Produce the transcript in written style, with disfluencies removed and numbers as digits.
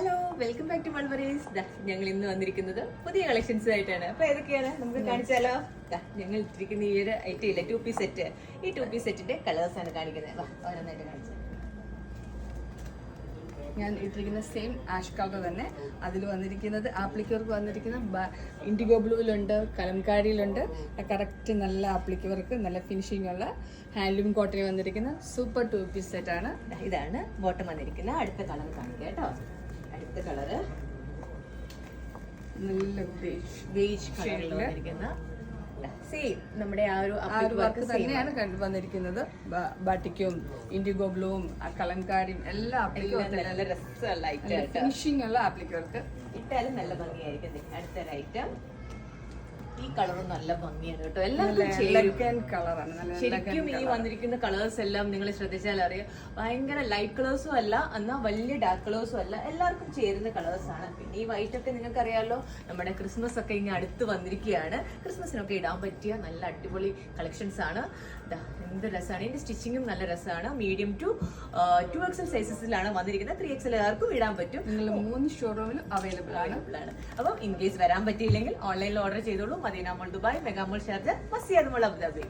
Hello, welcome back to mulberries. ഞങ്ങൾ ഇന്ന് വന്നിരിക്കുന്നത് പുതിയ കളക്ഷൻസ് ആയിട്ടാണ്. അപ്പൊ ഏതൊക്കെയാണ് നമുക്ക് കാണിച്ചാലോ? ഞങ്ങൾ ഇട്ടിരിക്കുന്ന ഈ ഒരു ഐറ്റം ഇല്ല, 2 പീസ് സെറ്റ്. ഈ 2 പീസ് സെറ്റിന്റെ കളേഴ്സ് ആണ് കാണിക്കുന്നത്. ഓരോന്നായിട്ട് കാണിച്ചത്. ഞാൻ ഇട്ടിരിക്കുന്ന സെയിം ആഷ് കളർ തന്നെ. അതിൽ വന്നിരിക്കുന്നത് ആപ്ലിക്കവർക്ക് വന്നിരിക്കുന്ന ഇൻഡിഗോ ബ്ലൂവിലുണ്ട്, കലംകാരിയിലുണ്ട്. കറക്റ്റ് നല്ല ആപ്ലിക്കവർക്ക് നല്ല ഫിനിഷിംഗ് ഉള്ള ഹാൻഡ്ലൂം കോട്ടണിൽ വന്നിരിക്കുന്ന സൂപ്പർ 2 പീസ് സെറ്റ് ആണ്. ഇതാണ് ബോട്ടം വന്നിരിക്കുന്നത്. അടുത്ത കളർ കാണിക്കാം കേട്ടോ. അടുത്ത കളറ് നല്ല ബേജ് കളറിൽ വന്നിരിക്കുന്ന സെയിം നമ്മുടെ ആ ഒരു വർക്ക് തന്നെയാണ് വന്നിരിക്കുന്നത്. ബാട്ടിക്കും ഇൻഡിഗോ ബ്ലൂവും കലംകാരിയും എല്ലാം നല്ല രസമുള്ള ഐറ്റം, ഫിനിഷിംഗ് ഉള്ള ആപ്ലിക്കവർക്ക് ഇട്ടാലും നല്ല ഭംഗിയായിരിക്കും. അടുത്തൊരു ഐറ്റം ഈ കളറും നല്ല ഭംഗിയാണ് കേട്ടോ. എല്ലാവർക്കും കളറാണ്. ശരിക്കും ഈ വന്നിരിക്കുന്ന കളേഴ്സ് എല്ലാം നിങ്ങൾ ശ്രദ്ധിച്ചാൽ അറിയാം, ഭയങ്കര ലൈറ്റ് കളേഴ്സും അല്ല, എന്നാൽ വലിയ ഡാർക്ക് കളേഴ്സും അല്ല, എല്ലാവർക്കും ചേരുന്ന കളേഴ്സ് ആണ്. പിന്നെ ഈ വൈറ്റ് ഒക്കെ നിങ്ങൾക്ക് അറിയാലോ, നമ്മുടെ ക്രിസ്മസ് ഒക്കെ ഇങ്ങനെ അടുത്ത് വന്നിരിക്കുകയാണ്. ക്രിസ്മസിനൊക്കെ ഇടാൻ പറ്റിയ നല്ല അടിപൊളി കളക്ഷൻസ് ആണ്. എന്ത് രസമാണ്. ഇതിന്റെ സ്റ്റിച്ചിങ്ങും നല്ല രസമാണ്. മീഡിയം ടു 2XL സൈസസിലാണ് വന്നിരിക്കുന്നത്. 3XL ആർക്കും ഇടാൻ പറ്റും. നിങ്ങൾ 3 ഷോറൂമിലും അവൈലബിൾ ആണ്. അപ്പം ഇൻ കേസ് വരാൻ പറ്റിയില്ലെങ്കിൽ ഓൺലൈനിൽ ഓർഡർ ചെയ്തോളൂ. മദീന മോൾ ദുബായ്, മെഗാ മോൾ ഷാർജ, മസിയാദ് മോൾ അബുദാബി.